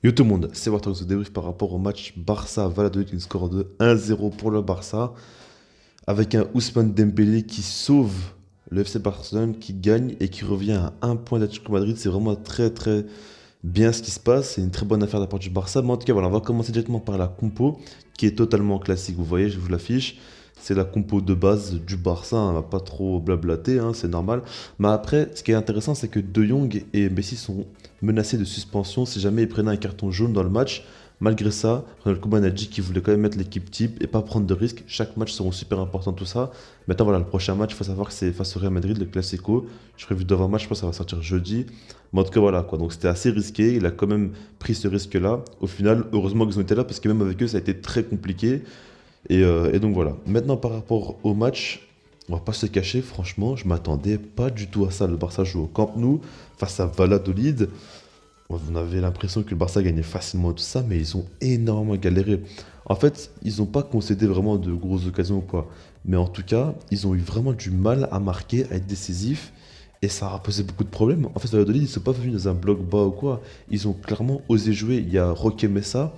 Yo tout le monde, c'est Warthog The Débrief par rapport au match Barça-Valladolid, une score de 1-0 pour le Barça, avec un Ousmane Dembélé qui sauve le FC Barcelone, qui gagne et qui revient à un point d'Atlético Madrid. C'est vraiment très très bien ce qui se passe, c'est une très bonne affaire de la part du Barça. Mais en tout cas, voilà, on va commencer directement par la compo, qui est totalement classique. Vous voyez, je vous l'affiche. C'est la compo de base du Barça, hein, on va pas trop blablater, hein, c'est normal. Mais après, ce qui est intéressant, c'est que De Jong et Messi sont menacés de suspension si jamais ils prenaient un carton jaune dans le match. Malgré ça, Ronald Koeman a dit qu'il voulait quand même mettre l'équipe type et pas prendre de risques. Chaque match seront super importants, tout ça. Maintenant, voilà, le prochain match, il faut savoir que c'est face au Real Madrid, le Classico. Je prévu d'avant-match, je pense que ça va sortir jeudi. Mais en tout cas, voilà quoi. Donc c'était assez risqué. Il a quand même pris ce risque-là. Au final, heureusement qu'ils ont été là parce que même avec eux, ça a été très compliqué. Et donc voilà. Maintenant, par rapport au match, on va pas se cacher, franchement, je m'attendais pas du tout à ça. Le Barça joue au Camp Nou face à Valladolid. On avait l'impression que le Barça gagnait facilement tout ça, mais ils ont énormément galéré. En fait, ils n'ont pas concédé vraiment de grosses occasions ou quoi. Mais en tout cas, ils ont eu vraiment du mal à marquer, à être décisifs. Et ça a posé beaucoup de problèmes. En fait, Valladolid, ils ne sont pas venus dans un bloc bas ou quoi. Ils ont clairement osé jouer. Il y a Roque Mesa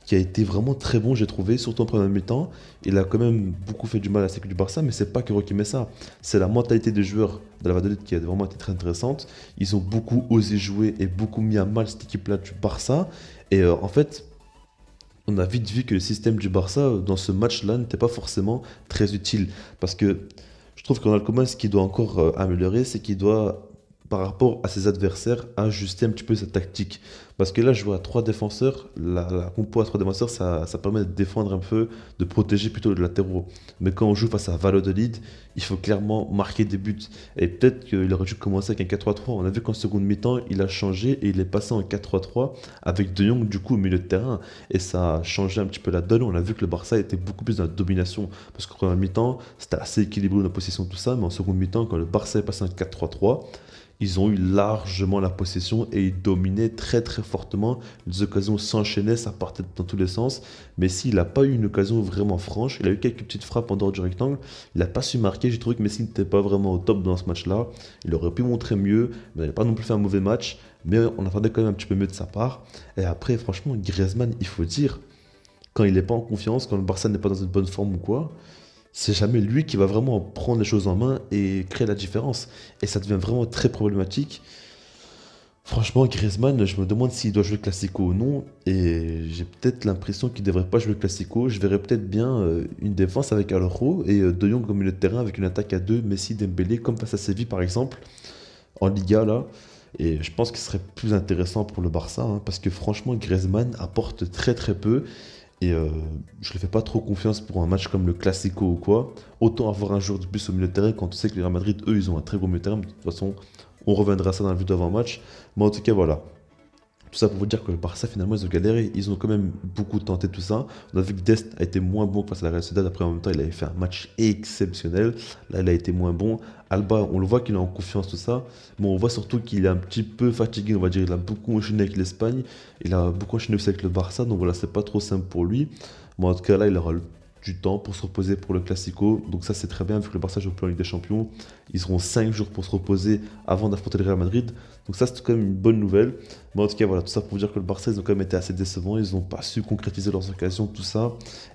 qui a été vraiment très bon, j'ai trouvé, surtout en première mi-temps. Il a quand même beaucoup fait du mal à l'équipe du Barça, mais c'est pas que Roque Mesa. C'est la mentalité des joueurs de la Valladolid qui a vraiment été très intéressante. Ils ont beaucoup osé jouer et beaucoup mis à mal cette équipe-là du Barça. Et en fait, on a vite vu que le système du Barça dans ce match-là n'était pas forcément très utile. Parce que je trouve qu'on a le Coman, ce qu'il doit encore améliorer, c'est qu'il doit, par rapport à ses adversaires, ajuster un petit peu sa tactique. Parce que là, jouer à trois défenseurs, la compo à trois défenseurs, ça permet de défendre un peu, de protéger plutôt les latéraux. Mais quand on joue face à Valladolid, il faut clairement marquer des buts. Et peut-être qu'il aurait dû commencer avec un 4-3-3. On a vu qu'en seconde mi-temps, il a changé et il est passé en 4-3-3 avec De Jong du coup au milieu de terrain. Et ça a changé un petit peu la donne. On a vu que le Barça était beaucoup plus dans la domination. Parce qu'en première mi-temps, c'était assez équilibré dans la possession, tout ça. Mais en seconde mi-temps, quand le Barça est passé en 4-3-3, ils ont eu largement la possession et ils dominaient très très fortement. Les occasions s'enchaînaient, ça partait dans tous les sens. Mais s'il n'a pas eu une occasion vraiment franche, il a eu quelques petites frappes en dehors du rectangle. Il n'a pas su marquer. J'ai trouvé que Messi n'était pas vraiment au top dans ce match-là. Il aurait pu montrer mieux, mais il n'a pas non plus fait un mauvais match. Mais on attendait quand même un petit peu mieux de sa part. Et après, franchement, Griezmann, il faut dire, quand il n'est pas en confiance, quand le Barça n'est pas dans une bonne forme ou quoi, c'est jamais lui qui va vraiment prendre les choses en main et créer la différence. Et ça devient vraiment très problématique. Franchement, Griezmann, je me demande s'il doit jouer Classico ou non. Et j'ai peut-être l'impression qu'il ne devrait pas jouer Classico. Je verrais peut-être bien une défense avec Aloro et De Jong comme milieu de terrain avec une attaque à deux, Messi, Dembélé, comme face à Séville par exemple, en Liga là. Et je pense qu'il serait plus intéressant pour le Barça, hein, parce que franchement, Griezmann apporte très très peu. Et je ne lui fais pas trop confiance pour un match comme le Classico ou quoi. Autant avoir un joueur de plus au milieu de terrain quand on sait que le Real Madrid, eux, ils ont un très gros milieu de terrain. De toute façon, on reviendra à ça dans la vue d'avant-match. Mais en tout cas, voilà. Tout ça pour vous dire que le Barça, finalement, ils ont galéré. Ils ont quand même beaucoup tenté tout ça. On a vu que Dest a été moins bon face à la Real Sociedad. Après, en même temps, il avait fait un match exceptionnel. Là, il a été moins bon. Alba, on le voit qu'il est en confiance, tout ça. Mais on voit surtout qu'il est un petit peu fatigué, on va dire. Il a beaucoup enchaîné avec l'Espagne. Il a beaucoup enchaîné aussi avec le Barça. Donc voilà, c'est pas trop simple pour lui. Mais en tout cas, là, il aura du temps pour se reposer pour le Classico. Donc ça, c'est très bien, vu que le Barça joue plus en Ligue des Champions. Ils auront 5 jours pour se reposer avant d'affronter le Real Madrid. Donc ça, c'est quand même une bonne nouvelle. Mais en tout cas, voilà, tout ça pour vous dire que le Barça, ils ont quand même été assez décevants. Ils n'ont pas su concrétiser leurs occasions, tout ça.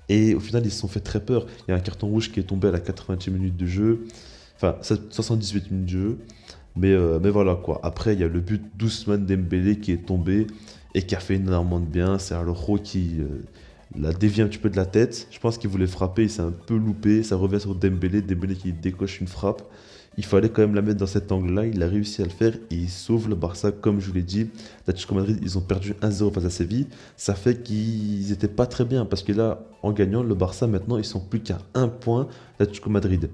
Et au final, ils se sont fait très peur. Il y a un carton rouge qui est tombé à la 80e minute de jeu. Enfin, 78 minutes de jeu. Mais voilà quoi. Après, il y a le but d'Ousmane Dembélé qui est tombé et qui a fait énormément de bien. C'est Araujo qui l'a dévié un petit peu de la tête. Je pense qu'il voulait frapper, il s'est un peu loupé. Ça revient sur Dembélé. Dembélé qui décoche une frappe. Il fallait quand même la mettre dans cet angle-là. Il a réussi à le faire et il sauve le Barça, comme je vous l'ai dit. L'Atlético Madrid, ils ont perdu 1-0 face à Séville. Ça fait qu'ils n'étaient pas très bien parce que là, en gagnant, le Barça, maintenant, ils sont plus qu'à un point d'Atlético Madrid.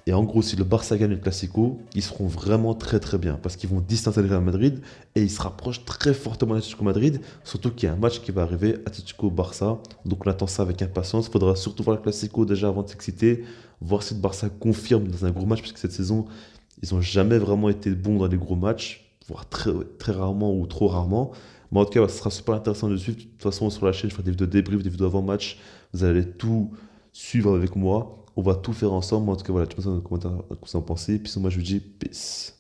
Et en gros, si le Barça gagne le Classico, ils seront vraiment très très bien parce qu'ils vont distancer le Real Madrid et ils se rapprochent très fortement d'Atlético Madrid. Surtout qu'il y a un match qui va arriver, Atlético-Barça. Donc on attend ça avec impatience. Il faudra surtout voir le Classico déjà avant de s'exciter, voir si le Barça confirme dans un gros match parce que cette saison, ils n'ont jamais vraiment été bons dans les gros matchs, voire très, très rarement ou trop rarement. Mais en tout cas, ouais, ce sera super intéressant de suivre. De toute façon, sur la chaîne, je ferai des vidéos débrief, des vidéos avant-match. Vous allez tout suivre avec moi. On va tout faire ensemble. En tout cas, voilà, tu peux me dire dans les commentaires ce que vous en pensez. Puis sinon, moi, je vous dis peace.